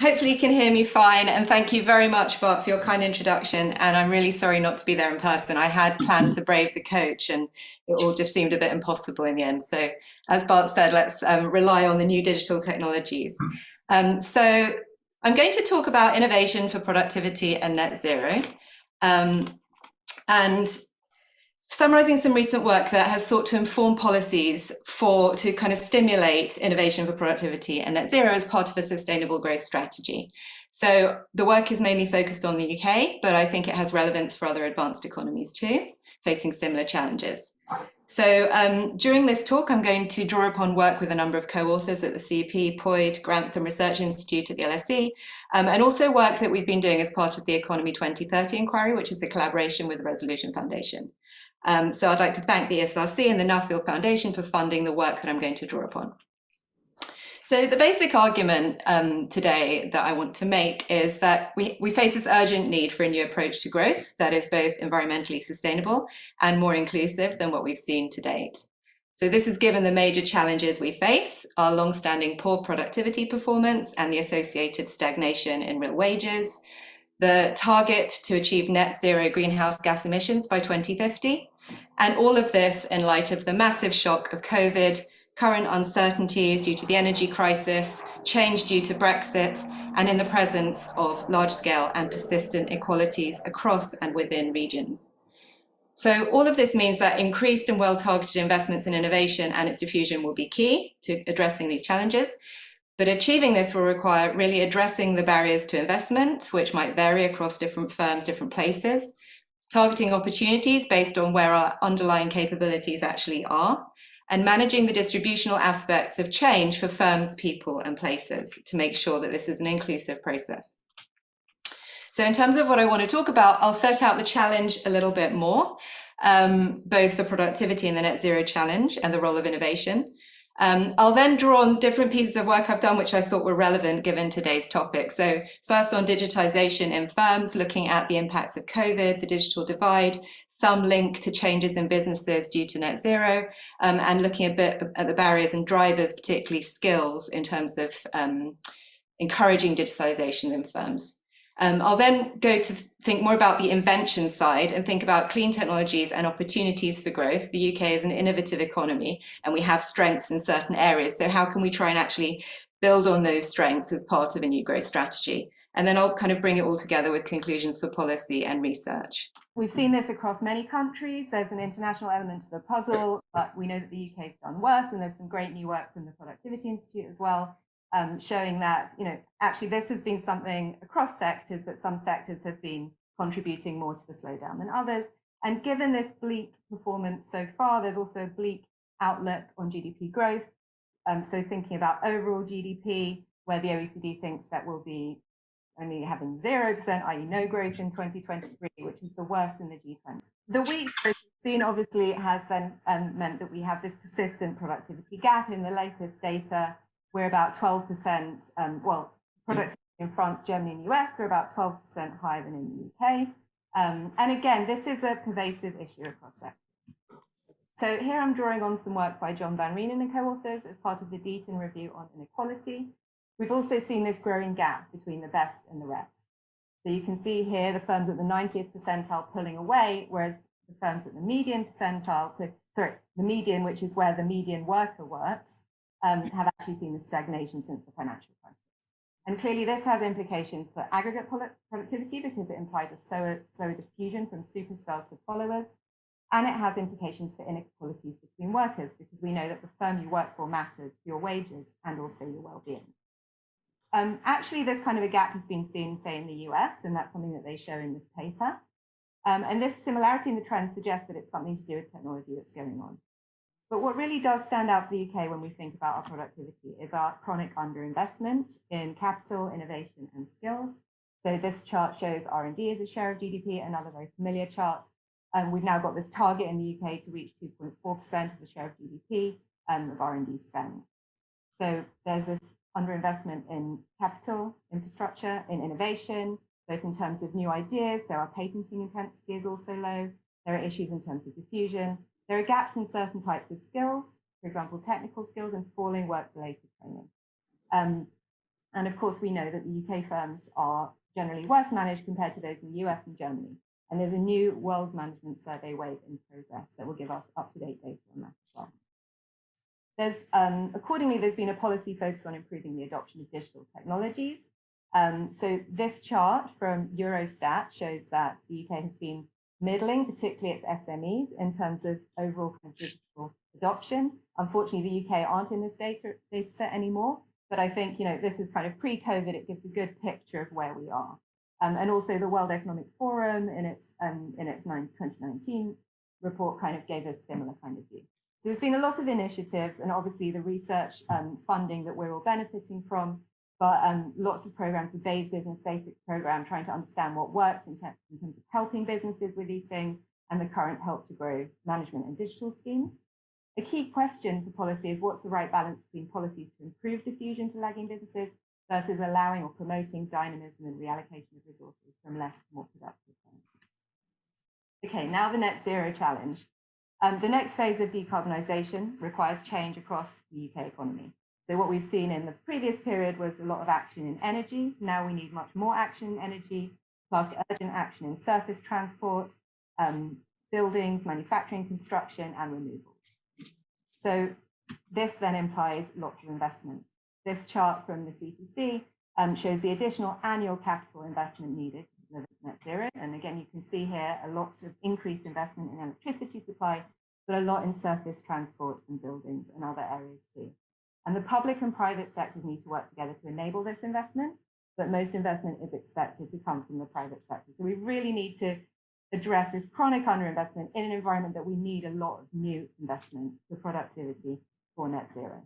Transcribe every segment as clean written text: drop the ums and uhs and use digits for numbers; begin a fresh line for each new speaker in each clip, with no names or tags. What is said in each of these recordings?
Hopefully you can hear me fine, and thank you very much, Bart, for your kind introduction. And I'm really sorry not to be there in person. I had planned to brave the coach, and it all just seemed a bit impossible in the end. So as Bart said, let's rely on the new digital technologies. So I'm going to talk about innovation for productivity and net zero. And summarizing some recent work that has sought to inform policies to kind of stimulate innovation for productivity and net zero as part of a sustainable growth strategy. So the work is mainly focused on the UK, but I think it has relevance for other advanced economies too, facing similar challenges. So during this talk, I'm going to draw upon work with a number of co-authors at the CEP, POID, Grantham Research Institute at the LSE, and also work that we've been doing as part of the Economy 2030 inquiry, which is a collaboration with the Resolution Foundation. So I'd like to thank the ESRC and the Nuffield Foundation for funding the work that I'm going to draw upon. So the basic argument today that I want to make is that we face this urgent need for a new approach to growth that is both environmentally sustainable and more inclusive than what we've seen to date. So this is given the major challenges we face, our long-standing poor productivity performance and the associated stagnation in real wages, the target to achieve net zero greenhouse gas emissions by 2050, and all of this in light of the massive shock of COVID, current uncertainties due to the energy crisis, change due to Brexit, and in the presence of large-scale and persistent inequalities across and within regions. So all of this means that increased and well-targeted investments in innovation and its diffusion will be key to addressing these challenges. But achieving this will require really addressing the barriers to investment, which might vary across different firms, different places, targeting opportunities based on where our underlying capabilities actually are, and managing the distributional aspects of change for firms, people, and places to make sure that this is an inclusive process. So in terms of what I want to talk about, I'll set out the challenge a little bit more, both the productivity and the net zero challenge and the role of innovation. I'll then draw on different pieces of work I've done which I thought were relevant given today's topic. So first on digitization in firms, looking at the impacts of COVID, the digital divide, some link to changes in businesses due to net zero, and looking a bit at the barriers and drivers, particularly skills in terms of encouraging digitalization in firms. I'll then go to think more about the invention side and think about clean technologies and opportunities for growth. The UK is an innovative economy and we have strengths in certain areas. So how can we try and actually build on those strengths as part of a new growth strategy? And then I'll kind of bring it all together with conclusions for policy and research. We've seen this across many countries. There's an international element to the puzzle, but we know that the UK has done worse, and there's some great new work from the Productivity Institute as well. Showing that, actually this has been something across sectors, but some sectors have been contributing more to the slowdown than others. And given this bleak performance so far, there's also a bleak outlook on GDP growth. So thinking about overall GDP, where the OECD thinks that we'll be only having 0%, i.e. no growth in 2023, which is the worst in the G20. The weak growth seen obviously has then meant that we have this persistent productivity gap. In the latest data, we're about 12%, productivity in France, Germany, and the US are about 12% higher than in the UK. And again, this is a pervasive issue across sectors. So here I'm drawing on some work by John Van Reenen and co-authors as part of the Deaton Review on Inequality. We've also seen this growing gap between the best and the rest. So you can see here the firms at the 90th percentile pulling away, whereas the firms at the median percentile, the median, which is where the median worker works, have actually seen a stagnation since the financial crisis. And clearly this has implications for aggregate productivity because it implies a slower diffusion from superstars to followers. And it has implications for inequalities between workers because we know that the firm you work for matters for your wages and also your well-being. Actually, this kind of a gap has been seen, say, in the US, and that's something that they show in this paper. And this similarity in the trend suggests that it's something to do with technology that's going on. But what really does stand out for the UK when we think about our productivity is our chronic underinvestment in capital, innovation, and skills. So this chart shows R&D as a share of GDP, another very familiar chart. We've now got this target in the UK to reach 2.4% as a share of GDP of R&D spend. So there's this underinvestment in capital, infrastructure, in innovation, both in terms of new ideas. So our patenting intensity is also low. There are issues in terms of diffusion. There are gaps in certain types of skills, for example, technical skills and falling work-related training. And of course, we know that the UK firms are generally worse managed compared to those in the US and Germany. And there's a new World Management Survey wave in progress that will give us up-to-date data on that as well. Accordingly, there's been a policy focus on improving the adoption of digital technologies. So this chart from Eurostat shows that the UK has been middling, particularly its SMEs, in terms of overall kind of digital adoption. Unfortunately, the UK aren't in this data set anymore, but I think, you know, this is kind of pre-COVID, it gives a good picture of where we are. And also the World Economic Forum in its 2019 report kind of gave a similar kind of view. So there's been a lot of initiatives and obviously the research funding that we're all benefiting from, but lots of programs, the Bayes Business Basic program, trying to understand what works in terms of helping businesses with these things, and the current Help to Grow management and digital schemes. The key question for policy is what's the right balance between policies to improve diffusion to lagging businesses versus allowing or promoting dynamism and reallocation of resources from less to more productive firms. Okay, now the net zero challenge. The next phase of decarbonisation requires change across the UK economy. So what we've seen in the previous period was a lot of action in energy. Now we need much more action in energy, plus urgent action in surface transport, buildings, manufacturing, construction, and removals. So this then implies lots of investment. This chart from the CCC shows the additional annual capital investment needed to deliver net zero. And again, you can see here a lot of increased investment in electricity supply, but a lot in surface transport and buildings and other areas too. And the public and private sectors need to work together to enable this investment, but most investment is expected to come from the private sector. So we really need to address this chronic underinvestment in an environment that we need a lot of new investment for productivity for net zero.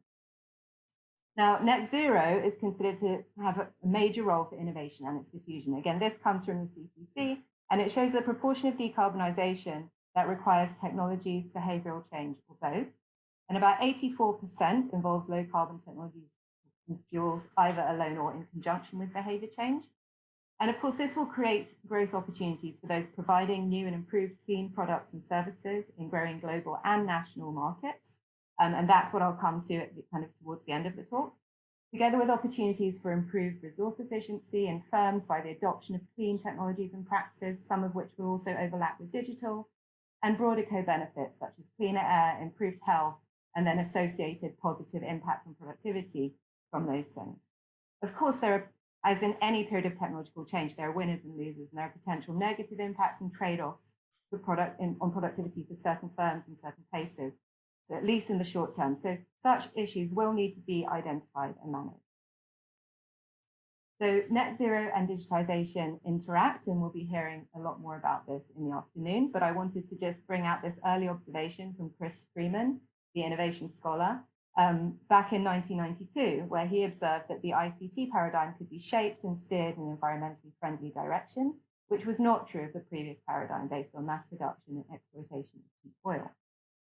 Now, net zero is considered to have a major role for innovation and its diffusion. Again, this comes from the CCC, and it shows the proportion of decarbonisation that requires technologies, behavioural change, or both. And about 84% involves low carbon technologies and fuels, either alone or in conjunction with behaviour change. And of course, this will create growth opportunities for those providing new and improved clean products and services in growing global and national markets. And that's what I'll come to at kind of towards the end of the talk, together with opportunities for improved resource efficiency in firms by the adoption of clean technologies and practices, some of which will also overlap with digital, and broader co-benefits such as cleaner air, improved health, and then associated positive impacts on productivity from those things. Of course, there are, as in any period of technological change, there are winners and losers, and there are potential negative impacts and trade-offs on productivity for certain firms in certain places, so at least in the short term. So such issues will need to be identified and managed. So net zero and digitization interact, and we'll be hearing a lot more about this in the afternoon, but I wanted to just bring out this early observation from Chris Freeman, the innovation scholar, back in 1992, where he observed that the ICT paradigm could be shaped and steered in an environmentally friendly direction, which was not true of the previous paradigm based on mass production and exploitation of cheap oil.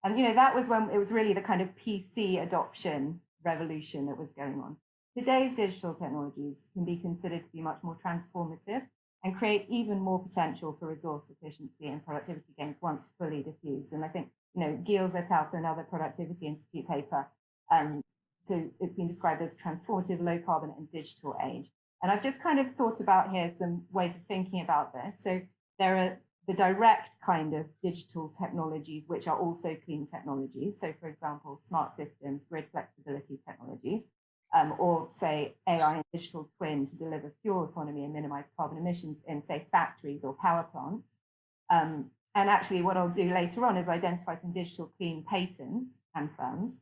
And, you know, that was when it was really the kind of PC adoption revolution that was going on. Today's digital technologies can be considered to be much more transformative and create even more potential for resource efficiency and productivity gains once fully diffused. And I think, you know, Giels et al. Another Productivity Institute paper, so it's been described as transformative, low carbon and digital age. And I've just kind of thought about here some ways of thinking about this. So there are the direct kind of digital technologies, which are also clean technologies. So for example, smart systems, grid flexibility technologies, or say AI and digital twin to deliver fuel economy and minimize carbon emissions in say factories or power plants. And actually what I'll do later on is identify some digital clean patents and firms.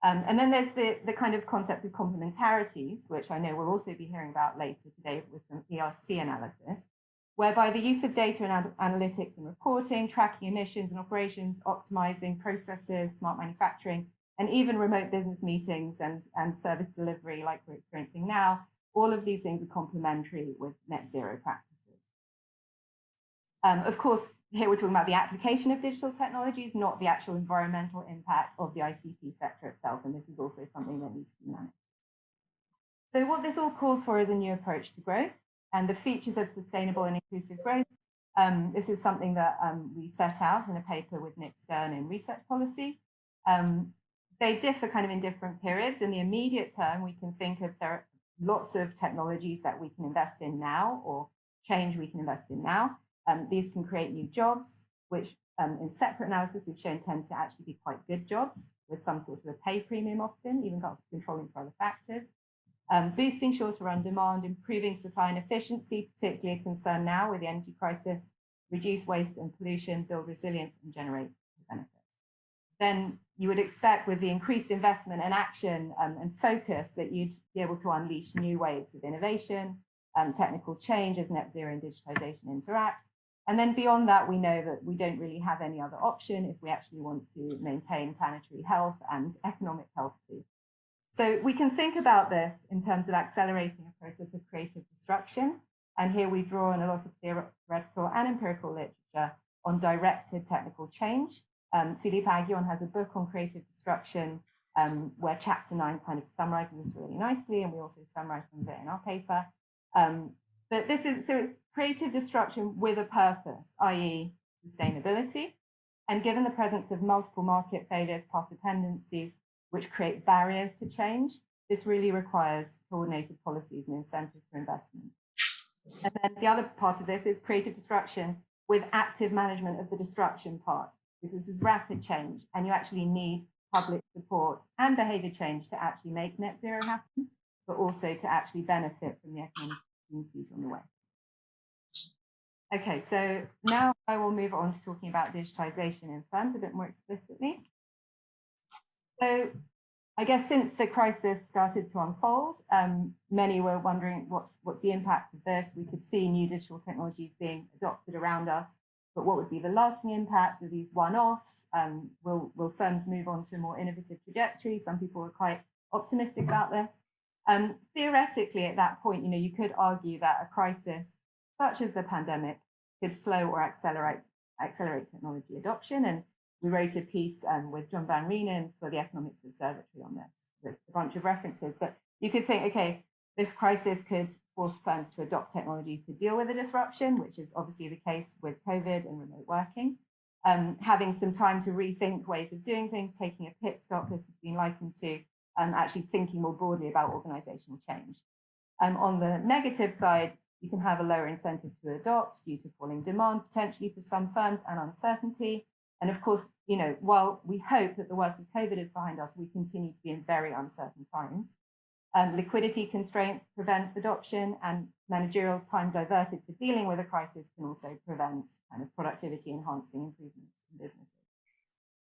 And then there's the kind of concept of complementarities, which I know we'll also be hearing about later today with some ERC analysis, whereby the use of data and analytics and reporting, tracking emissions and operations, optimizing processes, smart manufacturing, and even remote business meetings and service delivery like we're experiencing now, all of these things are complementary with net zero practices. Of course, here we're talking about the application of digital technologies, not the actual environmental impact of the ICT sector itself, and this is also something that needs to be managed. So what this all calls for is a new approach to growth and the features of sustainable and inclusive growth. This is something that we set out in a paper with Nick Stern in Research Policy. They differ kind of in different periods. In the immediate term, we can think of
lots of technologies that we can invest in now, or change we can invest in now. These can create new jobs, which in separate analysis we've shown tend to actually be quite good jobs with some sort of a pay premium often, even after controlling for other factors. Boosting shorter run demand, improving supply and efficiency, particularly a concern now with the energy crisis, reduce waste and pollution, build resilience and generate benefits. Then you would expect with the increased investment and action and focus that you'd be able to unleash new waves of innovation, technical change as net zero and digitization interact. And then beyond that, we know that we don't really have any other option if we actually want to maintain planetary health and economic health too. So we can think about this in terms of accelerating a process of creative destruction. And here we draw on a lot of theoretical and empirical literature on directed technical change. Philippe Aghion has a book on creative destruction where chapter 9 kind of summarizes this really nicely, and we also summarize some of it in our paper. But this is, so it's creative destruction with a purpose, i.e. sustainability. And given the presence of multiple market failures, path dependencies, which create barriers to change, this really requires coordinated policies and incentives for investment. And then the other part of this is creative destruction with active management of the destruction part, because this is rapid change and you actually need public support and behavior change to actually make net zero happen, but also to actually benefit from the economic opportunities on the way. Okay, so now I will move on to talking about digitization in firms a bit more explicitly. So I guess since the crisis started to unfold, many were wondering what's the impact of this. We could see new digital technologies being adopted around us, but what would be the lasting impacts of these one-offs? Will firms move on to a more innovative trajectory? Some people were quite optimistic about this. Theoretically, at that point, you could argue that a crisis such as the pandemic could slow or accelerate technology adoption. And we wrote a piece with John Van Reenen for the Economics Observatory on this, with a bunch of references. But you could think, okay, this crisis could force firms to adopt technologies to deal with the disruption, which is obviously the case with COVID and remote working. Having some time to rethink ways of doing things, taking a pit stop, this has been likened to actually thinking more broadly about organizational change. On the negative side, you can have a lower incentive to adopt due to falling demand, potentially for some firms, and uncertainty. And of course, while we hope that the worst of COVID is behind us, we continue to be in very uncertain times. Liquidity constraints prevent adoption, and managerial time diverted to dealing with a crisis can also prevent kind of productivity enhancing improvements in businesses.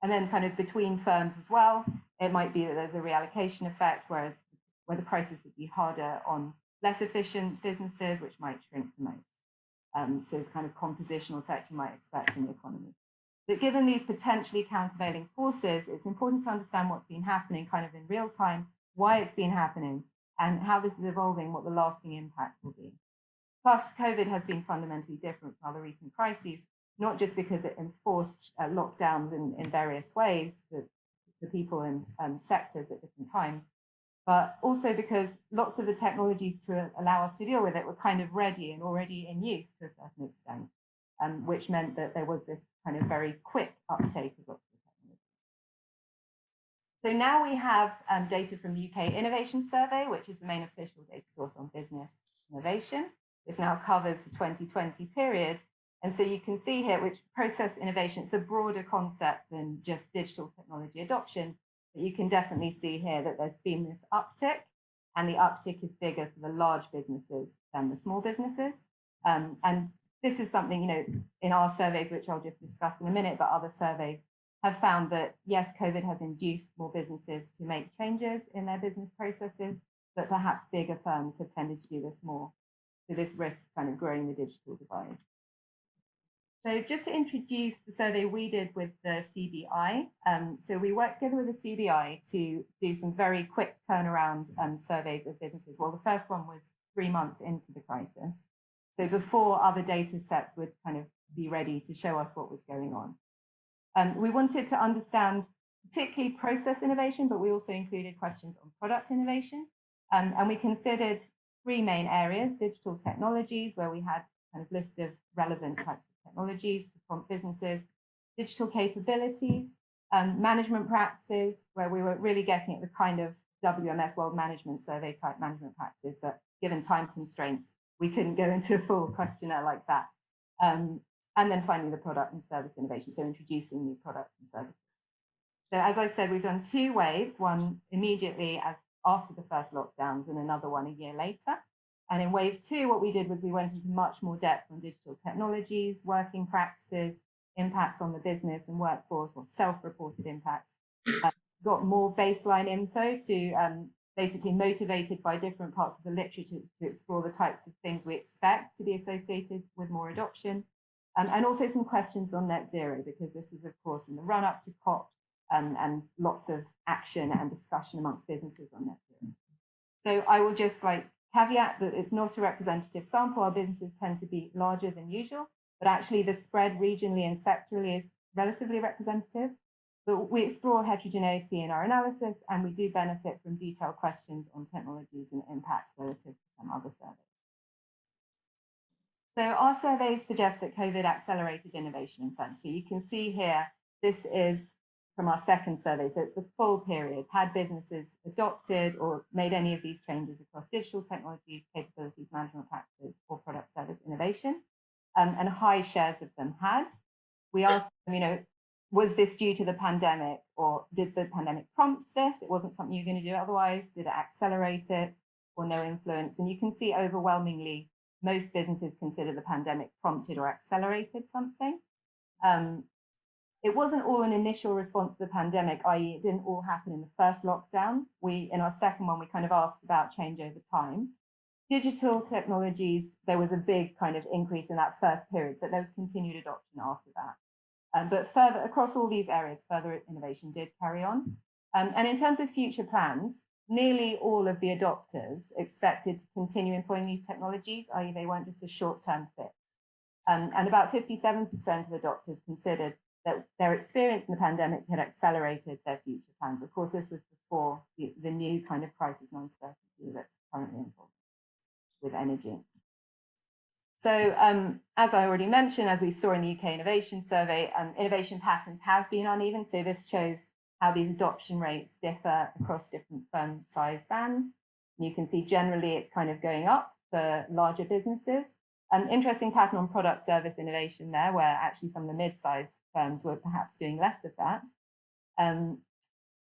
And then kind of between firms as well, it might be that there's a reallocation effect, where the crisis would be harder on less efficient businesses, which might shrink the most. So it's kind of compositional effect you might expect in the economy. But given these potentially countervailing forces, it's important to understand what's been happening kind of in real time, why it's been happening, and how this is evolving, what the lasting impacts will be. Plus, COVID has been fundamentally different from other recent crises, not just because it enforced lockdowns in various ways for people and sectors at different times, but also because lots of the technologies to allow us to deal with it were kind of ready and already in use to a certain extent, which meant that there was this kind of very quick uptake of lots of technologies. So now we have data from the UK Innovation Survey, which is the main official data source on business innovation. This now covers the 2020 period. And so you can see here, which process innovation, it's a broader concept than just digital technology adoption, but you can definitely see here that there's been this uptick, and the uptick is bigger for the large businesses than the small businesses. And this is something, in our surveys, which I'll just discuss in a minute, but other surveys have found that, yes, COVID has induced more businesses to make changes in their business processes, but perhaps bigger firms have tended to do this more. So this risks kind of growing the digital divide. So just to introduce the survey we did with the CBI. So we worked together with the CBI to do some very quick turnaround surveys of businesses. Well, the first one was 3 months into the crisis. So before other data sets would kind of be ready to show us what was going on. We wanted to understand particularly process innovation, but we also included questions on product innovation. And we considered 3 main areas: digital technologies, where we had kind of list of relevant types of technologies to prompt businesses; digital capabilities; management practices, where we were really getting at the kind of WMS World Management Survey type management practices, but given time constraints, we couldn't go into a full questionnaire like that. And then finally, the product and service innovation, so introducing new products and services. So as I said, we've done 2 waves, one immediately as after the first lockdowns and another one a year later. And in wave 2, what we did was we went into much more depth on digital technologies, working practices, impacts on the business and workforce, or self-reported impacts. Got more baseline info to basically motivated by different parts of the literature to explore the types of things we expect to be associated with more adoption. And also some questions on net zero, because this was, of course, in the run-up to COP, and lots of action and discussion amongst businesses on net zero. So I will just caveat that it's not a representative sample. Our businesses tend to be larger than usual, but actually the spread regionally and sectorally is relatively representative. But we explore heterogeneity in our analysis, and we do benefit from detailed questions on technologies and impacts relative to some other surveys. So our surveys suggest that COVID accelerated innovation in firms. So you can see here, this is from our second survey. So it's the full period. Had businesses adopted or made any of these changes across digital technologies, capabilities, management practices, or product service innovation? And high shares of them had. We asked them, was this due to the pandemic, or did the pandemic prompt this? It wasn't something you're going to do otherwise. Did it accelerate it, or no influence? And you can see overwhelmingly, most businesses consider the pandemic prompted or accelerated something. It wasn't all an initial response to the pandemic, i.e. it didn't all happen in the first lockdown. In our second one, we kind of asked about change over time. Digital technologies, there was a big kind of increase in that first period, but there was continued adoption after that. But further, across all these areas, further innovation did carry on. And in terms of future plans, nearly all of the adopters expected to continue employing these technologies, i.e. they weren't just a short-term fix. And about 57% of adopters considered that their experience in the pandemic had accelerated their future plans. Of course, this was before the new kind of crisis and uncertainty that's currently involved with energy. So as I already mentioned, as we saw in the UK Innovation Survey, innovation patterns have been uneven. So this shows how these adoption rates differ across different firm size bands. And you can see generally it's kind of going up for larger businesses. An interesting pattern on product service innovation there, where actually some of the mid-sized firms were perhaps doing less of that.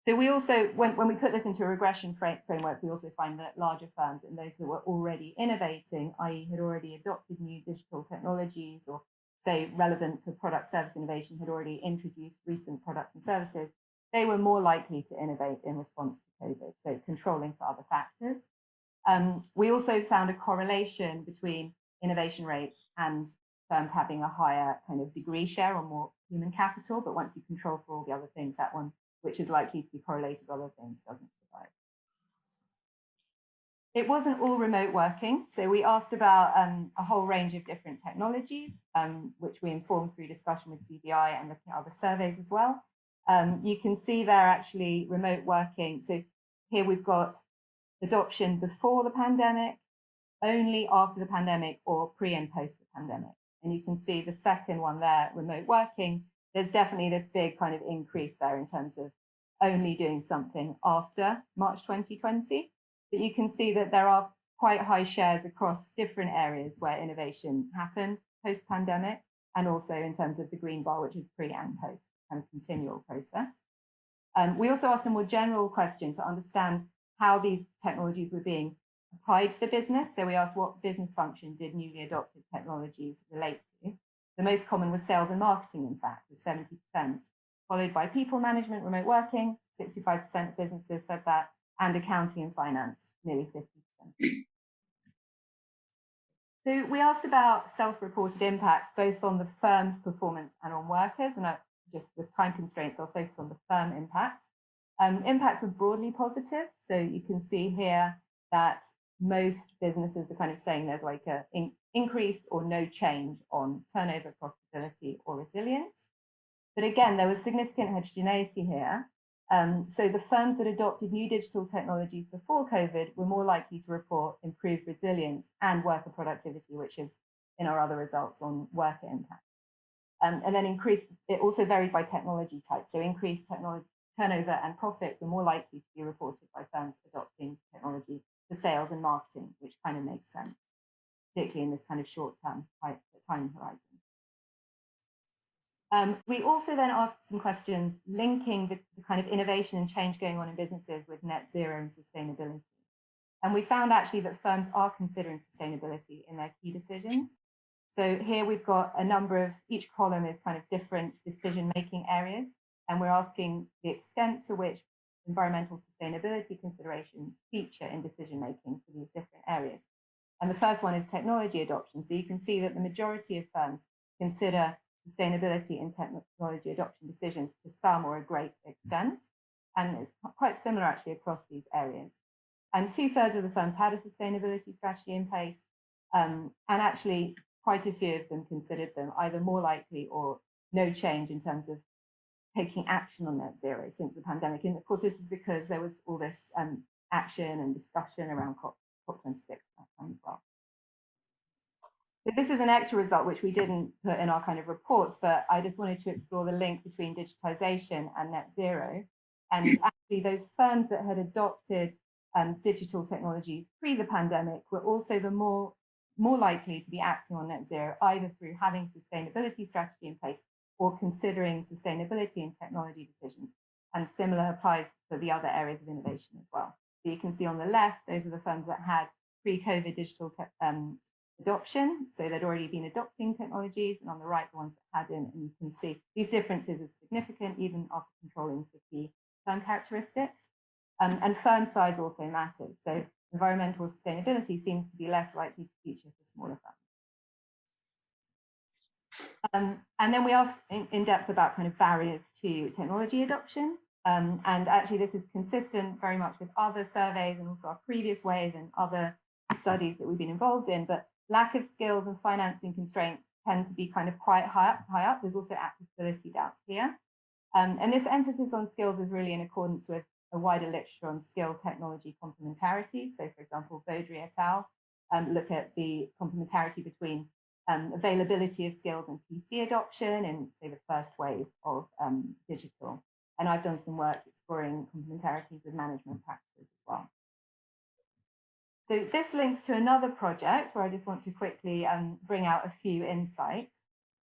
So we also, when we put this into a regression framework, we also find that larger firms and those that were already innovating, i.e. had already adopted new digital technologies, or say relevant for product service innovation, had already introduced recent products and services, they were more likely to innovate in response to COVID, so controlling for other factors. We also found a correlation between innovation rates and firms having a higher kind of degree share or more human capital, but once you control for all the other things, that one, which is likely to be correlated with other things, doesn't survive. It wasn't all remote working. So we asked about a whole range of different technologies, which we informed through discussion with CBI and looking at other surveys as well. You can see there actually remote working. So here we've got adoption before the pandemic, only after the pandemic, or pre and post the pandemic. And you can see the second one there, remote working, there's definitely this big kind of increase there in terms of only doing something after March 2020. But you can see that there are quite high shares across different areas where innovation happened post-pandemic, and also in terms of the green bar, which is pre and post, kind of continual process. We also asked a more general question to understand how these technologies were being applied to the business. So we asked, what business function did newly adopted technologies relate to? The most common was sales and marketing, in fact, with 70%, followed by people management, remote working, 65% of businesses said that, and accounting and finance, nearly 50%. So we asked about self-reported impacts, both on the firm's performance and on workers, and just with time constraints, I'll focus on the firm impacts. Impacts were broadly positive. So you can see here that most businesses are kind of saying there's like an increased or no change on turnover, profitability, or resilience. But again, there was significant heterogeneity here. So the firms that adopted new digital technologies before COVID were more likely to report improved resilience and worker productivity, which is in our other results on worker impact. And then it also varied by technology type. So increased turnover and profits were more likely to be reported by firms adopting technology for sales and marketing, which kind of makes sense, particularly in this kind of short-term time horizon. We also then asked some questions linking the kind of innovation and change going on in businesses with net zero and sustainability. And we found actually that firms are considering sustainability in their key decisions. So here we've got a number of, each column is kind of different decision-making areas, and we're asking the extent to which environmental sustainability considerations feature in decision-making for these different areas. And the first one is technology adoption. So you can see that the majority of firms consider sustainability in technology adoption decisions to some or a great extent. And it's quite similar actually across these areas. And 2/3 of the firms had a sustainability strategy in place. And actually quite a few of them considered them either more likely or no change in terms of taking action on net zero since the pandemic. And of course, this is because there was all this action and discussion around COP26 at that time as well. So this is an extra result, which we didn't put in our kind of reports, but I just wanted to explore the link between digitization and net zero. And actually those firms that had adopted digital technologies pre the pandemic were also the more likely to be acting on net zero, either through having sustainability strategy in place or considering sustainability in technology decisions. And similar applies for the other areas of innovation as well. So you can see on the left, those are the firms that had pre-COVID digital adoption. So they'd already been adopting technologies, and on the right, the ones that hadn't. And you can see these differences are significant even after controlling for key firm characteristics. And firm size also matters. So environmental sustainability seems to be less likely to feature for smaller firms. And then we asked in depth about kind of barriers to technology adoption. And actually this is consistent very much with other surveys and also our previous wave and other studies that we've been involved in, but lack of skills and financing constraints tend to be kind of quite high up. There's also applicability doubts here. And this emphasis on skills is really in accordance with a wider literature on skill technology complementarity. So for example, Baudry et al. Look at the complementarity between availability of skills and PC adoption in, say, the first wave of digital. And I've done some work exploring complementarities with management practices as well. So this links to another project where I just want to quickly bring out a few insights.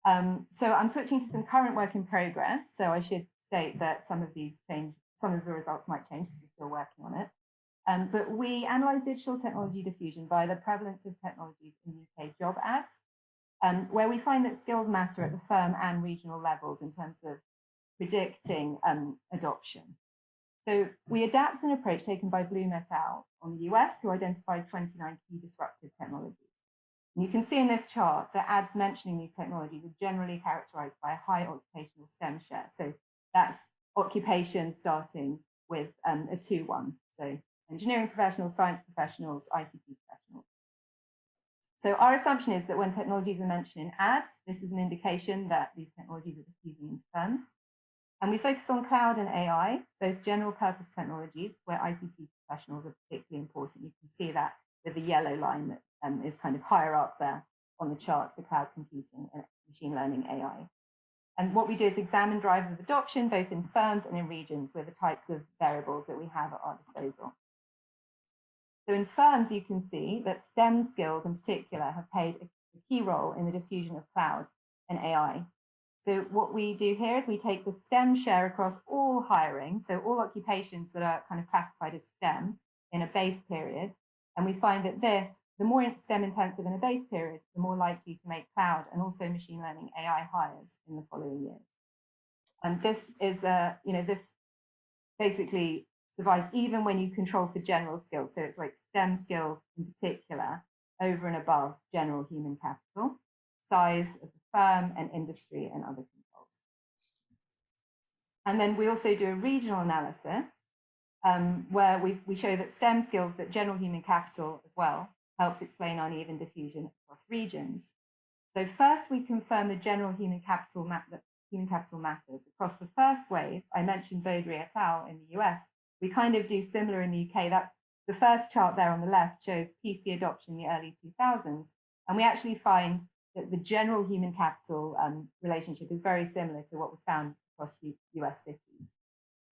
So I'm switching to some current work in progress. So I should state that some of these change, some of the results might change because we're still working on it. But we analysed digital technology diffusion by the prevalence of technologies in UK job ads, where we find that skills matter at the firm and regional levels in terms of predicting adoption. So we adapt an approach taken by Bloom et al. On the US, who identified 29 key disruptive technologies. And you can see in this chart that ads mentioning these technologies are generally characterized by a high occupational STEM share. So that's occupation starting with a 2-1. So engineering professionals, science professionals, ICT professionals. So our assumption is that when technologies are mentioned in ads, this is an indication that these technologies are diffusing into firms. And we focus on cloud and AI, both general purpose technologies where ICT professionals are particularly important. You can see that with the yellow line that is kind of higher up there on the chart for cloud computing and machine learning AI. And what we do is examine drivers of adoption, both in firms and in regions, with the types of variables that we have at our disposal. So in firms, you can see that STEM skills in particular have played a key role in the diffusion of cloud and AI. So what we do here is we take the STEM share across all hiring, so all occupations that are kind of classified as STEM in a base period, and we find that the more STEM intensive in a base period, the more likely to make cloud and also machine learning AI hires in the following years. And this is, this basically survives even when you control for general skills. So it's like STEM skills in particular over and above general human capital, size of the firm and industry and other controls. And then we also do a regional analysis where we show that STEM skills, but general human capital as well, helps explain uneven diffusion across regions. So first we confirm the general human capital matters. Across the first wave, I mentioned Baudry et al. In the US, we kind of do similar in the UK. That's the first chart there on the left shows PC adoption in the early 2000s. And we actually find that the general human capital relationship is very similar to what was found across US cities.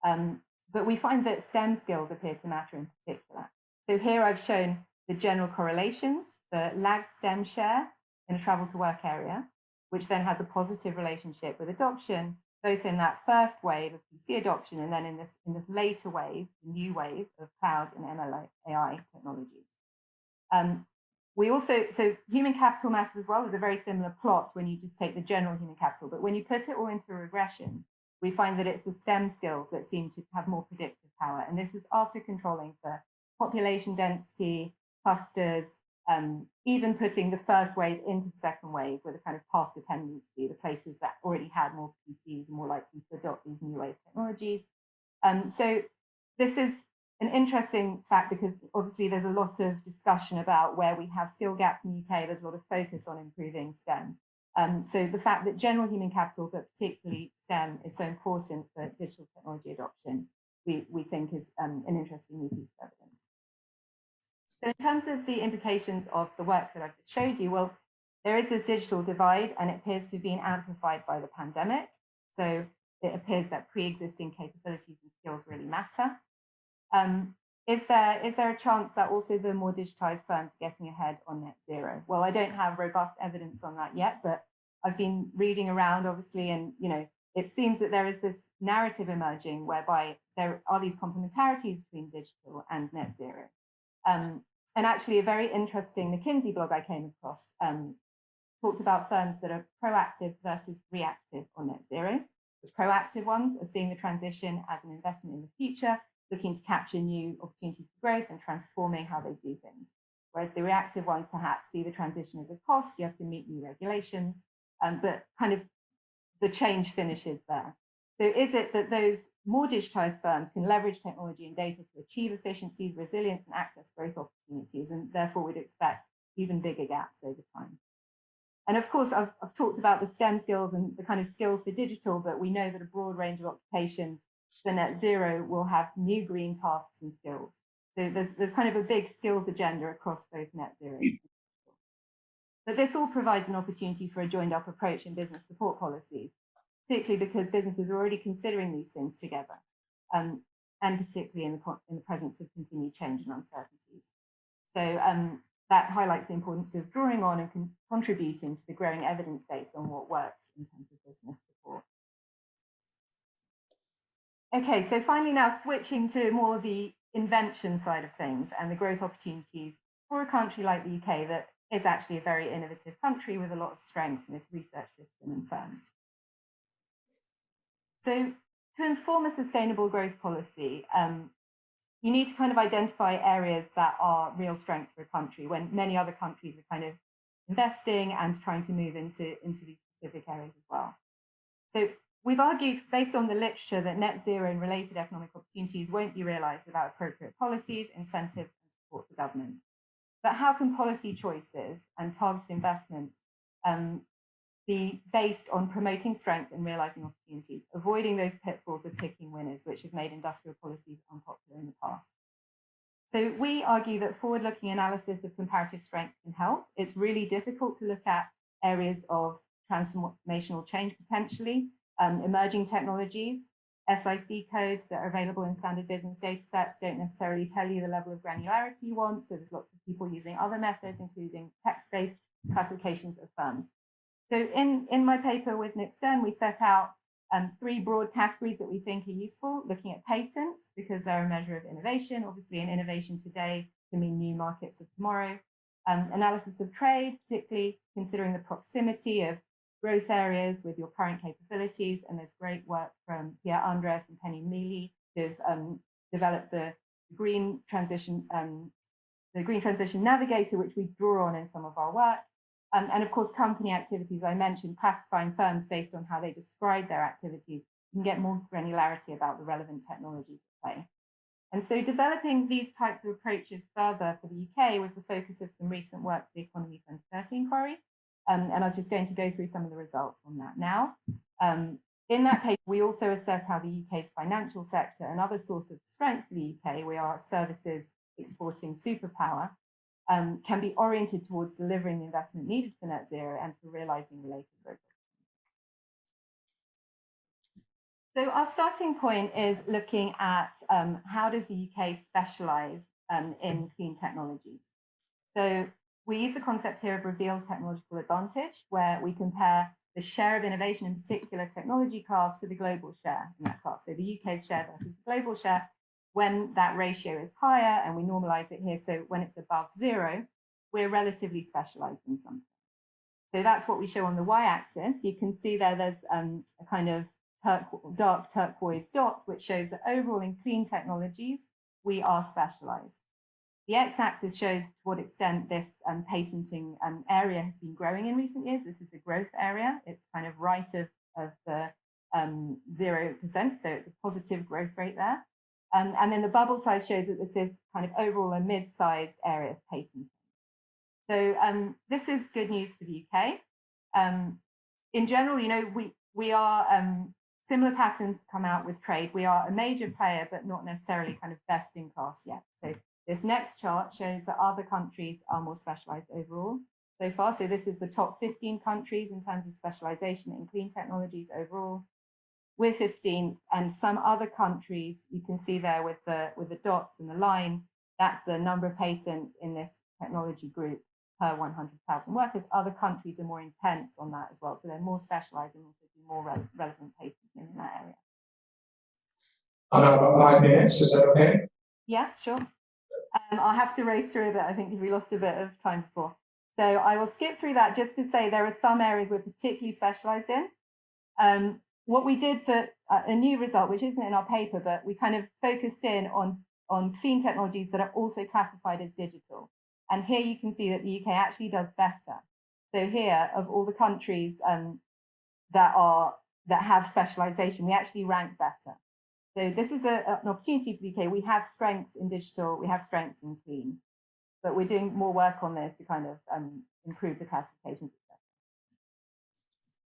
But we find that STEM skills appear to matter in particular. So here I've shown the general correlations, the lagged STEM share in a travel to work area, which then has a positive relationship with adoption, both in that first wave of PC adoption and then in this later wave, the new wave of cloud and ML AI technologies. We also, so human capital matters as well. There's a very similar plot when you just take the general human capital, but when you put it all into a regression, we find that it's the STEM skills that seem to have more predictive power. And this is after controlling for population density, clusters, even putting the first wave into the second wave with a kind of path dependency, the places that already had more PCs are more likely to adopt these new wave technologies. So this is an interesting fact because obviously there's a lot of discussion about where we have skill gaps in the UK. There's a lot of focus on improving STEM. So the fact that general human capital, but particularly STEM, is so important for digital technology adoption, we think is an interesting new piece of evidence. So in terms of the implications of the work that I've just showed you, well, there is this digital divide and it appears to have been amplified by the pandemic. So it appears that pre-existing capabilities and skills really matter. Is there a chance that also the more digitized firms are getting ahead on net zero? Well, I don't have robust evidence on that yet, but I've been reading around, obviously, and it seems that there is this narrative emerging whereby there are these complementarities between digital and net zero. And actually, a very interesting McKinsey blog I came across talked about firms that are proactive versus reactive on net zero. The proactive ones are seeing the transition as an investment in the future, looking to capture new opportunities for growth and transforming how they do things. Whereas the reactive ones perhaps see the transition as a cost, you have to meet new regulations, but kind of the change finishes there. So is it that those more digitized firms can leverage technology and data to achieve efficiencies, resilience, and access growth opportunities, and therefore we'd expect even bigger gaps over time? And of course, I've talked about the STEM skills and the kind of skills for digital, but we know that a broad range of occupations for net zero will have new green tasks and skills. So there's kind of a big skills agenda across both net zero and digital. But this all provides an opportunity for a joined up approach in business support policies, particularly because businesses are already considering these things together, and particularly in the presence of continued change and uncertainties. So that highlights the importance of drawing on and contributing to the growing evidence base on what works in terms of business support. Okay, so finally now switching to more the invention side of things and the growth opportunities for a country like the UK that is actually a very innovative country with a lot of strengths in its research system and firms. So to inform a sustainable growth policy, you need to kind of identify areas that are real strengths for a country when many other countries are kind of investing and trying to move into these specific areas as well. So we've argued based on the literature that net zero and related economic opportunities won't be realized without appropriate policies, incentives, and support for government. But how can policy choices and targeted investments be based on promoting strengths and realizing opportunities, avoiding those pitfalls of picking winners, which have made industrial policies unpopular in the past? So we argue that forward-looking analysis of comparative strength can help. It's really difficult to look at areas of transformational change potentially, emerging technologies. SIC codes that are available in standard business data sets don't necessarily tell you the level of granularity you want. So there's lots of people using other methods, including text-based classifications of firms. So in my paper with Nick Stern, we set out 3 broad categories that we think are useful, looking at patents, because they're a measure of innovation. Obviously, an innovation today can mean new markets of tomorrow. Analysis of trade, particularly considering the proximity of growth areas with your current capabilities. And there's great work from Pierre Andres and Penny Mealy, who've developed the Green Transition Navigator, which we draw on in some of our work. And of course, company activities, I mentioned classifying firms based on how they describe their activities. You can get more granularity about the relevant technologies at play. And so developing these types of approaches further for the UK was the focus of some recent work for the Economy 2030 inquiry. And I was just going to go through some of the results on that now. In that paper, we also assess how the UK's financial sector, another source of strength for the UK, we are services exporting superpower, can be oriented towards delivering the investment needed for net zero and for realizing related growth. So our starting point is looking at how does the UK specialise in clean technologies. So we use the concept here of revealed technological advantage, where we compare the share of innovation in particular technology class to the global share in that class. So the UK's share versus the global share, when that ratio is higher, and we normalise it here, so when it's above 0, we're relatively specialised in something. So that's what we show on the y-axis. You can see there's a kind of dark turquoise dot, which shows that overall in clean technologies, we are specialised. The x-axis shows to what extent this patenting area has been growing in recent years. This is the growth area. It's kind of right of the 0%, so it's a positive growth rate there. And then the bubble size shows that this is kind of overall a mid-sized area of patenting. So this is good news for the UK. In general, you know, we are similar patterns come out with trade. We are a major player, but not necessarily kind of best in class yet. So this next chart shows that other countries are more specialized overall so far. So this is the top 15 countries in terms of specialization in clean technologies overall. We're 15, and some other countries you can see there with the dots and the line. That's the number of patents in this technology group per 100,000 workers. Other countries are more intense on that as well, so they're more specialized and also do more relevant patenting in that area.
I know about 5 minutes. Is that okay?
Yeah, sure. I'll have to race through a bit, I think, because we lost a bit of time before. So I will skip through that just to say there are some areas we're particularly specialized in. What we did for a new result, which isn't in our paper, but we kind of focused in on clean technologies that are also classified as digital. And here you can see that the UK actually does better. So here, of all the countries that have specialization, we actually rank better. So this is an opportunity for the UK. We have strengths in digital, we have strengths in clean, but we're doing more work on this to kind of improve the classifications.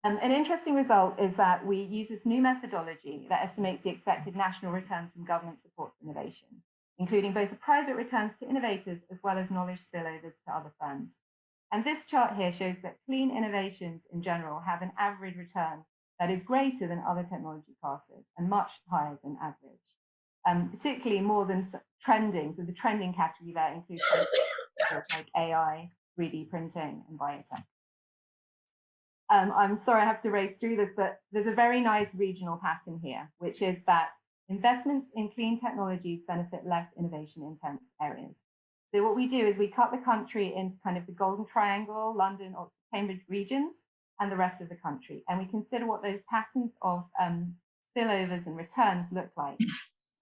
An interesting result is that we use this new methodology that estimates the expected national returns from government support for innovation, including both the private returns to innovators as well as knowledge spillovers to other firms. And this chart here shows that clean innovations in general have an average return that is greater than other technology classes and much higher than average, particularly more than trending. So the trending category there includes fields like AI, 3D printing, and biotech. I'm sorry I have to race through this, but there's a very nice regional pattern here, which is that investments in clean technologies benefit less innovation-intense areas. So what we do is we cut the country into kind of the Golden Triangle, London, Oxford, Cambridge regions, and the rest of the country. And we consider what those patterns of spillovers and returns look like.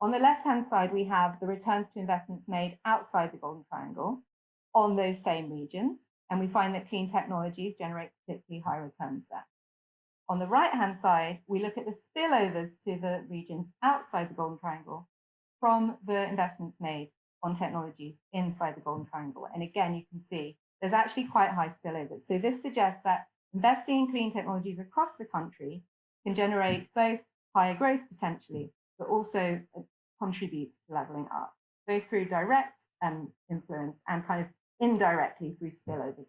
On the left-hand side, we have the returns to investments made outside the Golden Triangle on those same regions. And we find that clean technologies generate particularly high returns there. On the right-hand side, we look at the spillovers to the regions outside the Golden Triangle from the investments made on technologies inside the Golden Triangle. And again, you can see there's actually quite high spillovers. So this suggests that investing in clean technologies across the country can generate both higher growth potentially, but also contribute to levelling up, both through direct influence and kind of indirectly through spillovers.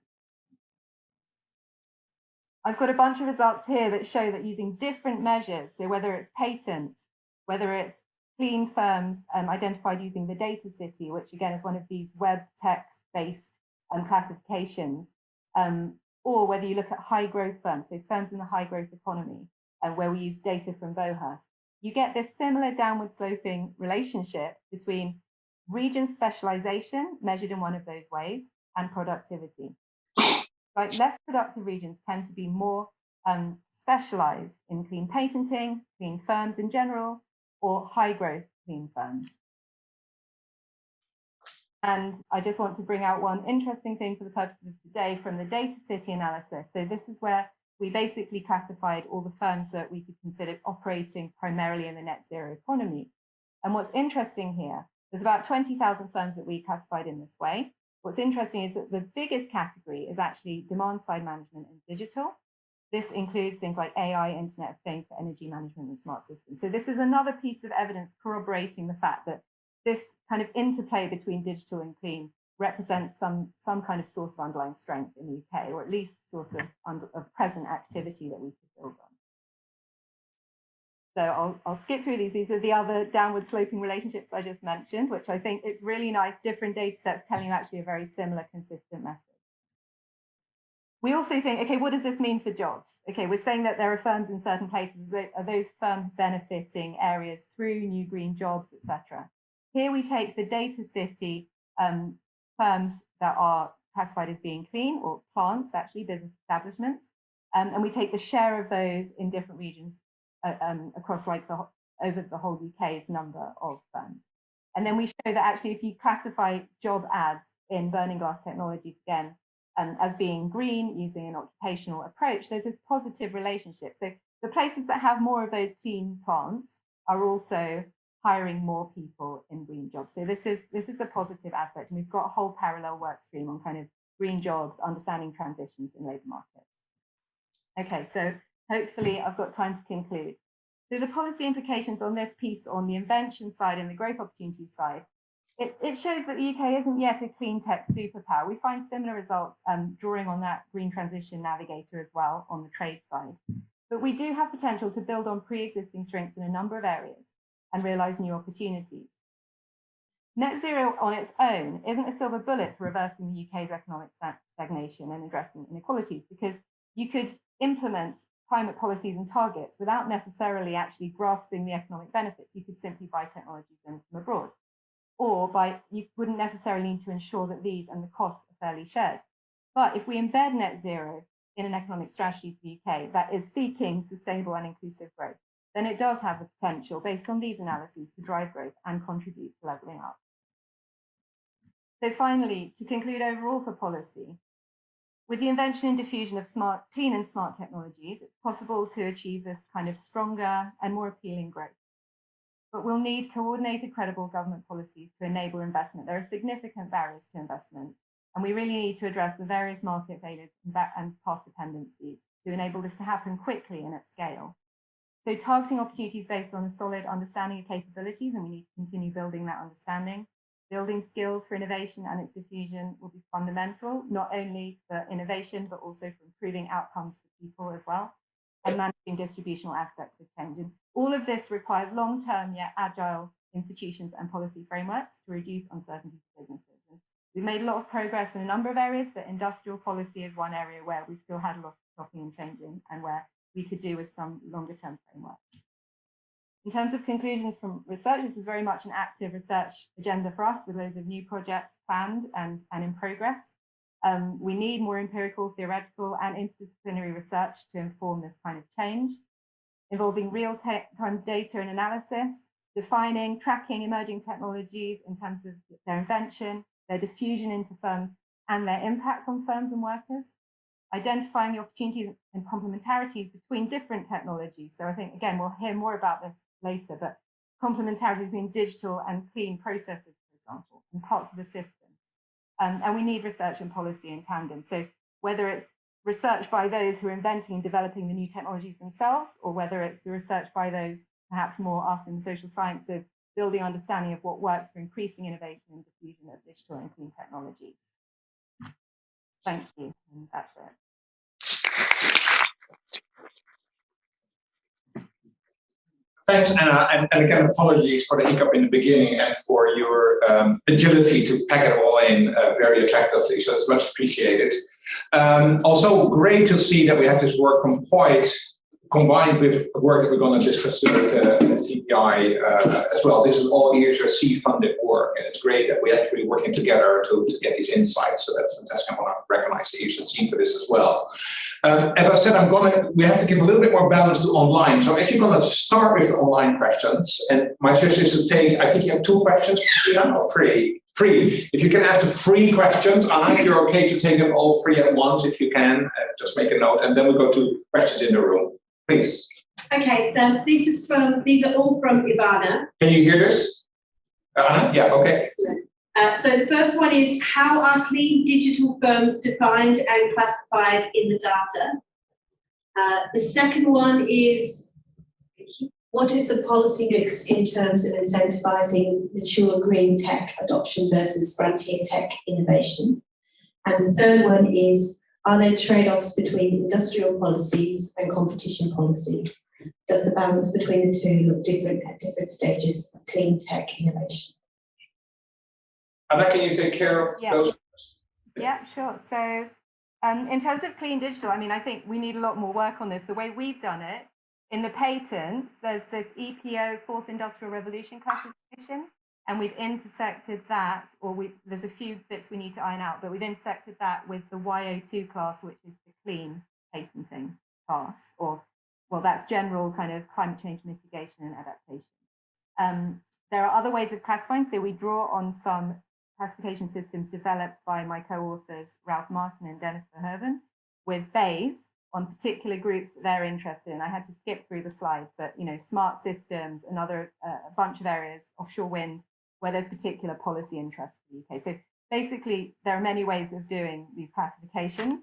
I've got a bunch of results here that show that using different measures, so whether it's patents, whether it's clean firms identified using the data city, which again is one of these web text-based classifications, or whether you look at high growth firms, so firms in the high growth economy, where we use data from Bohurst, you get this similar downward sloping relationship between region specialization measured in one of those ways and productivity. Like less productive regions tend to be more specialized in clean patenting, clean firms in general, or high growth clean firms. And I just want to bring out one interesting thing for the purposes of today from the data city analysis. So this is where we basically classified all the firms that we could consider operating primarily in the net zero economy. And what's interesting here, there's about 20,000 firms that we classified in this way. What's interesting is that the biggest category is actually demand side management and digital. This includes things like AI, Internet of Things for energy management and smart systems. So this is another piece of evidence corroborating the fact that this kind of interplay between digital and clean represents some kind of source of underlying strength in the UK, or at least source of present activity that we could build on. So I'll skip through these. These are the other downward sloping relationships I just mentioned, which I think it's really nice, different data sets telling you actually a very similar, consistent message. We also think, okay, what does this mean for jobs? Okay, we're saying that there are firms in certain places. Are those firms benefiting areas through new green jobs, etc.? Here we take the data city firms that are classified as being clean, or plants, actually, business establishments, and we take the share of those in different regions across like over the whole UK's number of firms. And then we show that actually if you classify job ads in burning glass technologies again as being green using an occupational approach, there's this positive relationship. So the places that have more of those clean plants are also hiring more people in green jobs. So this is a positive aspect, and we've got a whole parallel work stream on kind of green jobs, understanding transitions in labour markets. Okay, so hopefully I've got time to conclude. So the policy implications on this piece on the invention side and the growth opportunities side, it shows that the UK isn't yet a clean tech superpower. We find similar results drawing on that green transition navigator as well on the trade side. But we do have potential to build on pre-existing strengths in a number of areas and realise new opportunities. Net zero on its own isn't a silver bullet for reversing the UK's economic stagnation and addressing inequalities, because you could implement climate policies and targets without necessarily actually grasping the economic benefits. You could simply buy technologies in from abroad, or you wouldn't necessarily need to ensure that these and the costs are fairly shared. But if we embed net zero in an economic strategy for the UK that is seeking sustainable and inclusive growth, then it does have the potential, based on these analyses, to drive growth and contribute to levelling up. So finally, to conclude overall for policy, with the invention and diffusion of clean and smart technologies, it's possible to achieve this kind of stronger and more appealing growth. But we'll need coordinated, credible government policies to enable investment. There are significant barriers to investment, and we really need to address the various market failures and path dependencies to enable this to happen quickly and at scale. So targeting opportunities based on a solid understanding of capabilities, and we need to continue building that understanding. Building skills for innovation and its diffusion will be fundamental, not only for innovation, but also for improving outcomes for people as well, and managing distributional aspects of change. And all of this requires long-term yet agile institutions and policy frameworks to reduce uncertainty for businesses. And we've made a lot of progress in a number of areas, but industrial policy is one area where we've still had a lot of stopping and changing, and where we could do with some longer-term frameworks. In terms of conclusions from research, this is very much an active research agenda for us, with loads of new projects planned and in progress. We need more empirical, theoretical, and interdisciplinary research to inform this kind of change, involving real-time data and analysis, defining, tracking emerging technologies in terms of their invention, their diffusion into firms, and their impacts on firms and workers, identifying the opportunities and complementarities between different technologies. So I think, again, we'll hear more about this later, but complementarity between digital and clean processes, for example, and parts of the system. And we need research and policy in tandem. So whether it's research by those who are inventing and developing the new technologies themselves, or whether it's the research by those, perhaps more us in the social sciences, building understanding of what works for increasing innovation and diffusion of digital and clean technologies. Thank you, and that's it.
Thanks, Anna, and again, apologies for the hiccup in the beginning and for your agility to pack it all in very effectively, so it's much appreciated. Also great to see that we have this work from POID combined with work that we're going to discuss with the TPI as well. This is all ESRC funded work, and it's great that we're actually working together to get these insights. So that's fantastic. I want to recognize the ESRC for this as well. As I said, we have to give a little bit more balance to online. So I'm actually going to start with the online questions. And my suggestion is to take, I think you have 2 questions, or 3. If you can ask the 3 questions, Anna, if you're okay to take them all 3 at once, if you can, just make a note. And then we'll go to questions in the room. Please.
Okay, these are all from Ivana.
Can you hear this? Anna? Yeah, okay.
Excellent. So the first one is, how are clean digital firms defined and classified in the data? The second one is,
what is the policy mix in terms of incentivising mature green tech adoption versus frontier tech innovation? And the third one is, Are there trade-offs between industrial policies and competition policies? Does the balance between the two look different at different stages of clean tech innovation?
Anna, can you take care of those?
Yeah, sure. So in terms of clean digital, I mean, I think we need a lot more work on this. The way we've done it, in the patents, there's this EPO, Fourth Industrial Revolution classification, and we've intersected that, or there's a few bits we need to iron out, but we've intersected that with the YO2 class, which is the clean patenting class, or, well, that's general kind of climate change mitigation and adaptation. There are other ways of classifying, so we draw on some classification systems developed by my co-authors, Ralph Martin and Dennis Verhoeven, with Bayes on particular groups that they're interested in. I had to skip through the slide, but, you know, smart systems, another a bunch of areas, offshore wind, where there's particular policy interest for the UK. So basically, there are many ways of doing these classifications.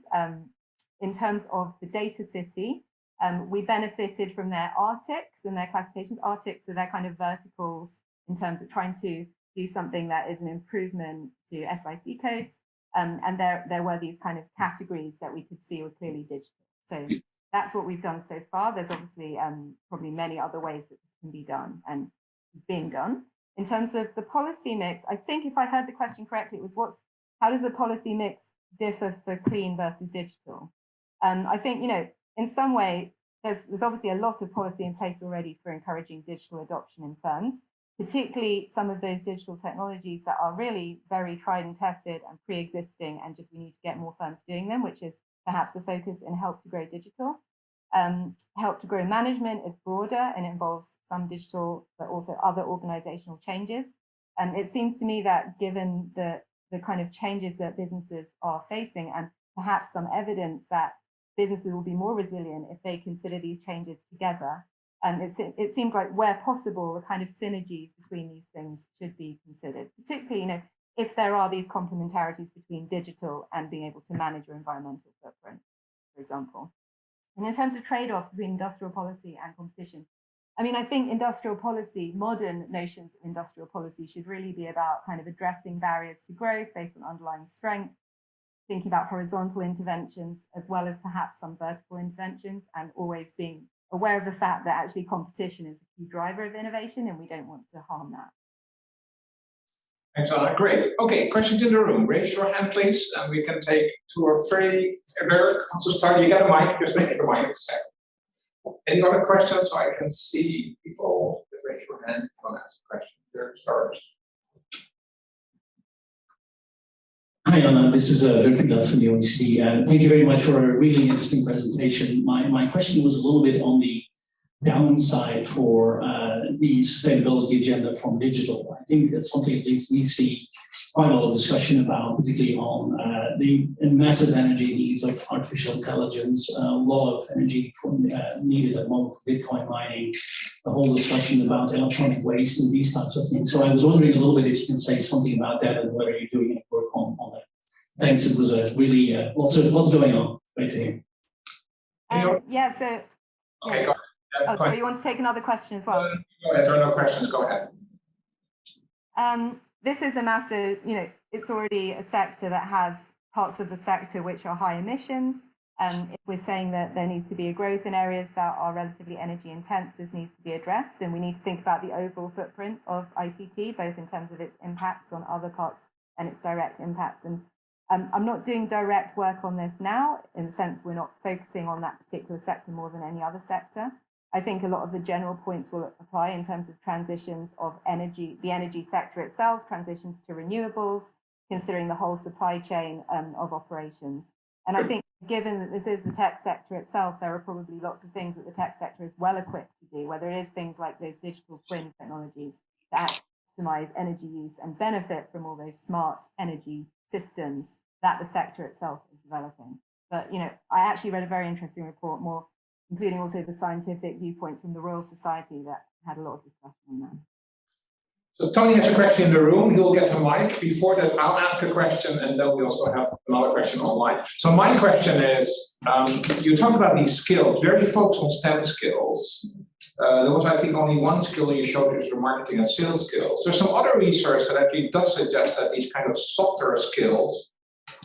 In terms of the Data City, we benefited from their Arctics and their classifications. Arctics are their kind of verticals in terms of trying to do something that is an improvement to SIC codes. And there were these kind of categories that we could see were clearly digital. So that's what we've done so far. There's obviously probably many other ways that this can be done and is being done. In terms of the policy mix, I think if I heard the question correctly, it was how does the policy mix differ for clean versus digital? I think, you know, in some way, there's obviously a lot of policy in place already for encouraging digital adoption in firms, particularly some of those digital technologies that are really very tried and tested and pre-existing, and just we need to get more firms doing them, which is perhaps the focus in Help to Grow Digital. Help to Grow Management is broader and involves some digital, but also other organizational changes. And it seems to me that given the kind of changes that businesses are facing, and perhaps some evidence that businesses will be more resilient if they consider these changes together, it seems like where possible, the kind of synergies between these things should be considered, particularly, you know, if there are these complementarities between digital and being able to manage your environmental footprint, for example. And in terms of trade-offs between industrial policy and competition, I mean, I think industrial policy, modern notions of industrial policy should really be about kind of addressing barriers to growth based on underlying strength, thinking about horizontal interventions, as well as perhaps some vertical interventions, and always being aware of the fact that actually competition is a key driver of innovation, and we don't want to harm that.
Thanks, Anna. Great. Okay, questions in the room. Raise your hand, please, and we can take 2 or 3. Dirk, to start, you got a mic. Just wait for the mic a second. Any other questions? So I can see people. Just raise your hand if you want to ask a question. Dirk starts.
Hi, Anna. This is Dirk Pilat from the OECD. Thank you very much for a really interesting presentation. My question was a little bit on the downside for the sustainability agenda from digital. I think that's something at least we see quite a lot of discussion about, particularly on the massive energy needs of artificial intelligence, a lot of energy needed at the moment for Bitcoin mining, the whole discussion about electronic waste and these types of things. So I was wondering a little bit if you can say something about that and whether you're doing any work on that. Thanks, it was a really, lots going on. Great to hear.
Yeah, so,
Okay, go ahead.
Oh, so you want to take another question as well?
Go ahead, there are no questions, go ahead.
This is a massive, you know, it's already a sector that has parts of the sector which are high emissions. If we're saying that there needs to be a growth in areas that are relatively energy intense, this needs to be addressed, and we need to think about the overall footprint of ICT, both in terms of its impacts on other parts and its direct impacts. And I'm not doing direct work on this now, in the sense we're not focusing on that particular sector more than any other sector. I think a lot of the general points will apply in terms of transitions of energy, the energy sector itself, transitions to renewables, considering the whole supply chain of operations. And I think given that this is the tech sector itself, there are probably lots of things that the tech sector is well equipped to do, whether it is things like those digital twin technologies that optimize energy use and benefit from all those smart energy systems that the sector itself is developing. But, you know, I actually read a very interesting report, more including also the scientific viewpoints from the Royal Society, that had a lot of discussion on that.
So Tony has a question in the room. He will get a mic. Before that, I'll ask a question, and then we also have another question online. So my question is, you talked about these skills, very focused on STEM skills. There was, I think, only one skill you showed, which was marketing and sales skills. There's some other research that actually does suggest that these kind of softer skills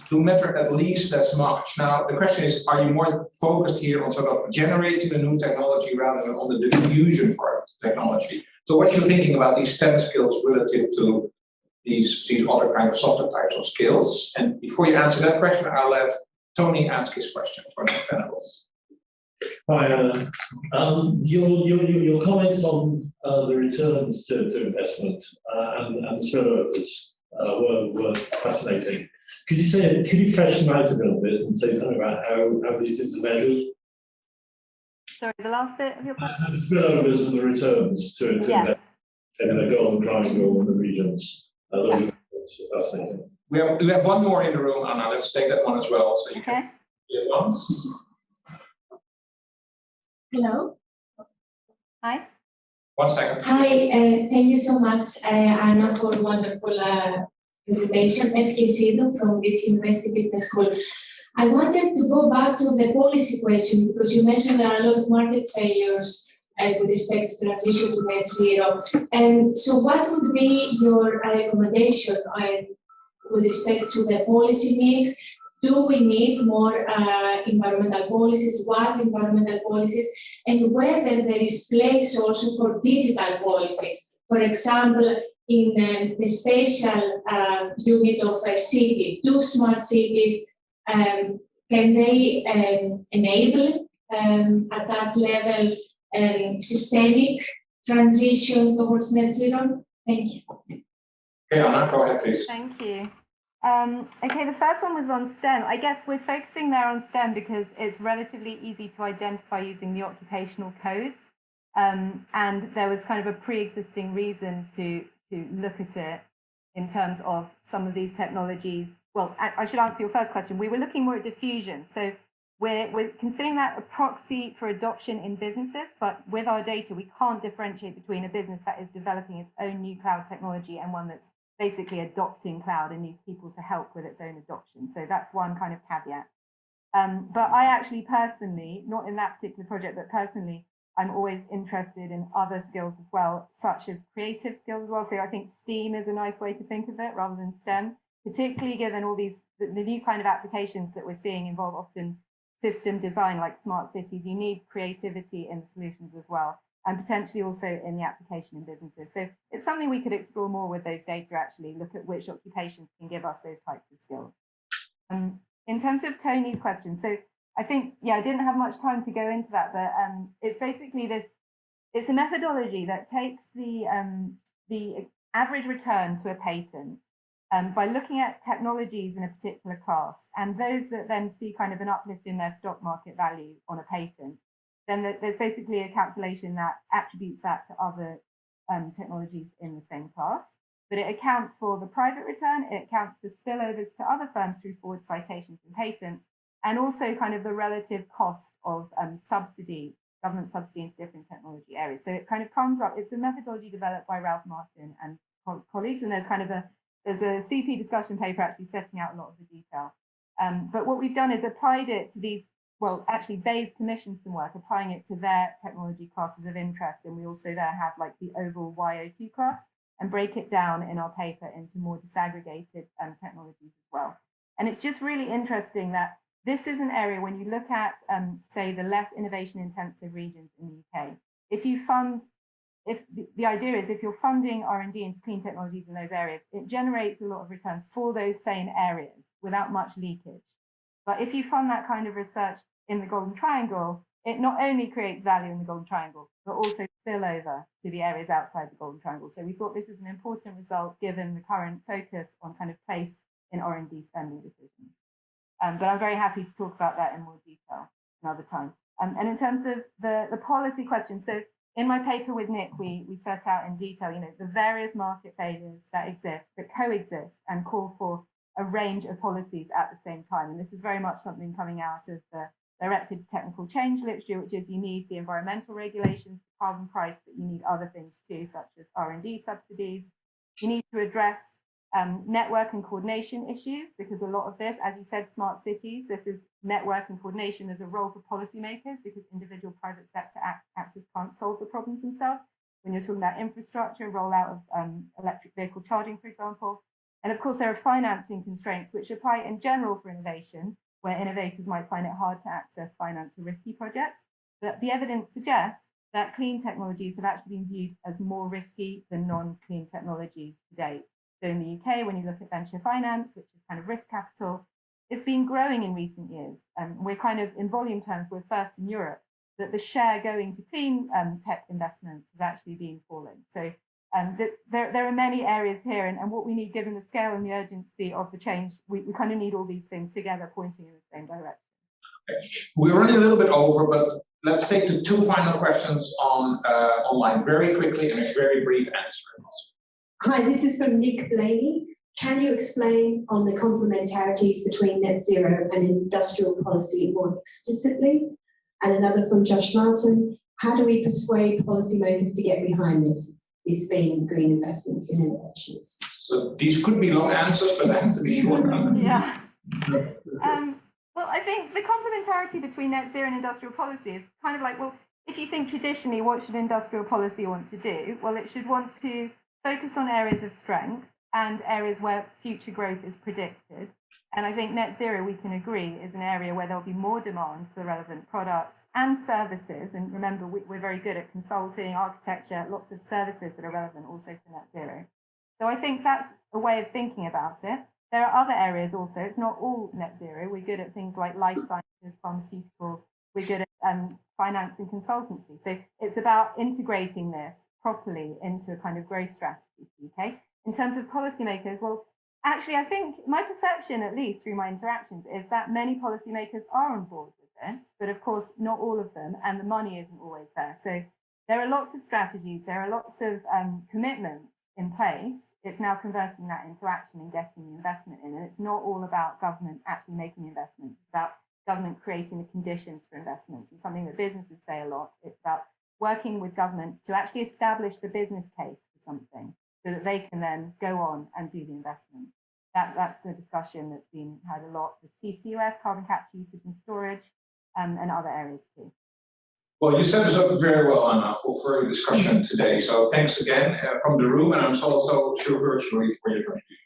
do matter at least as much. Now, the question is, are you more focused here on sort of generating a new technology rather than on the diffusion part of the technology? So what you're thinking about these STEM skills relative to these other kind of softer types of skills? And before you answer that question, I'll let Tony ask his question for the panelists.
Hi, Anna. Your comments on the returns to investment and the spillovers were fascinating. Could you flesh them out a little bit and say something about how these things are measured?
Sorry, the last bit of your question?
The spillovers and the returns to investment in the Golden Triangle and the regions. Those are fascinating.
We have one more in the room, Anna. Let's take that one as well. So you can do it once.
Hello.
Hi.
1 second.
Hi, thank you so much, Anna, for a wonderful presentation. FK from this University Business School. I wanted to go back to the policy question because you mentioned there are a lot of market failures with respect to transition to net zero. And so what would be your recommendation with respect to the policy mix? Do we need more environmental policies? What environmental policies? And whether there is place also for digital policies. For example, in the spatial unit of a city, do smart cities, can they enable at that level systemic transition towards net zero? Thank you.
Okay, Anna, go ahead, please.
Thank you. Okay, the first one was on STEM. I guess we're focusing there on STEM because it's relatively easy to identify using the occupational codes. And there was kind of a pre-existing reason to look at it in terms of some of these technologies. Well, I should answer your first question. We were looking more at diffusion. So we're considering that a proxy for adoption in businesses, but with our data, we can't differentiate between a business that is developing its own new cloud technology and one that's basically adopting cloud and needs people to help with its own adoption. So that's one kind of caveat. But I actually personally, not in that particular project, but personally, I'm always interested in other skills as well, such as creative skills as well. So I think STEAM is a nice way to think of it rather than STEM, particularly given all these, the new kind of applications that we're seeing involve often system design like smart cities. You need creativity in the solutions as well, and potentially also in the application in businesses. So it's something we could explore more with those data, actually, look at which occupations can give us those types of skills. In terms of Tony's question, so I think, I didn't have much time to go into that, but it's basically it's a methodology that takes the average return to a patent by looking at technologies in a particular class, and those that then see kind of an uplift in their stock market value on a patent. Then there's basically a calculation that attributes that to other technologies in the same class. But it accounts for the private return, it accounts for spillovers to other firms through forward citations and patents, and also kind of the relative cost of subsidy, government subsidy into different technology areas. So it kind of comes up, it's a methodology developed by Ralph Martin and colleagues, and there's kind of there's a CP discussion paper actually setting out a lot of the detail. But what we've done is applied it to these, well, actually Bayes commissioned some work applying it to their technology classes of interest, and we also there have like the overall YO2 class and break it down in our paper into more disaggregated technologies as well. And it's just really interesting that this is an area when you look at, say, the less innovation intensive regions in the UK, if you fund, the idea is if you're funding R&D into clean technologies in those areas, it generates a lot of returns for those same areas without much leakage. But if you fund that kind of research in the Golden Triangle, it not only creates value in the Golden Triangle, but also spill over to the areas outside the Golden Triangle. So we thought this is an important result given the current focus on kind of place in R&D spending decisions. But I'm very happy to talk about that in more detail another time. And in terms of the policy question, so in my paper with Nick, we set out in detail, the various market failures that exist, that coexist and call for a range of policies at the same time. And this is very much something coming out of the directed technical change literature, which is you need the environmental regulations, the carbon price, but you need other things too, such as R&D subsidies. You need to address network and coordination issues, because a lot of this, as you said, smart cities, this is network and coordination as a role for policymakers, because individual private sector actors can't solve the problems themselves. When you're talking about infrastructure, rollout of electric vehicle charging, for example, And of course, there are financing constraints which apply in general for innovation, where innovators might find it hard to access finance for risky projects. But the evidence suggests that clean technologies have actually been viewed as more risky than non-clean technologies to date. So in the UK, when you look at venture finance, which is kind of risk capital, it's been growing in recent years. We're kind of, in volume terms, we're first in Europe, that the share going to clean tech investments has actually been falling. So there are many areas here, and what we need, given the scale and the urgency of the change, we kind of need all these things together pointing in the same direction.
Okay. We're running a little bit over, but let's take the two final questions on online very quickly and a very brief answer.
Hi, this is from Nick Blaney. Can you explain on the complementarities between net zero and industrial policy more explicitly? And another from Josh Martin. How do we persuade policymakers to get behind this being green investments in innovations?
So these could be long answers, but they have to be short.
Yeah. Well, I think the complementarity between net zero and industrial policy is kind of like, well, if you think traditionally, what should industrial policy want to do? Well, it should want to focus on areas of strength and areas where future growth is predicted. And I think net zero, we can agree, is an area where there'll be more demand for relevant products and services. And remember, we're very good at consulting, architecture, lots of services that are relevant also for net zero. So I think that's a way of thinking about it. There are other areas also. It's not all net zero. We're good at things like life sciences, pharmaceuticals. We're good at finance and consultancy. So it's about integrating this properly into a kind of growth strategy. Okay. In terms of policymakers, well, actually, I think my perception, at least through my interactions, is that many policymakers are on board with this, but of course, not all of them, and the money isn't always there. So there are lots of strategies, there are lots of commitments in place. It's now converting that into action and getting the investment in. And it's not all about government actually making investments. It's about government creating the conditions for investments. And something that businesses say a lot, it's about working with government to actually establish the business case for something so that they can then go on and do the investment. That's the discussion that's been had a lot with CCUS, carbon capture, usage and storage, and other areas too.
Well, you set us up very well, Anna, for further discussion today. So thanks again from the room, and I'm also sure virtually for your contribution.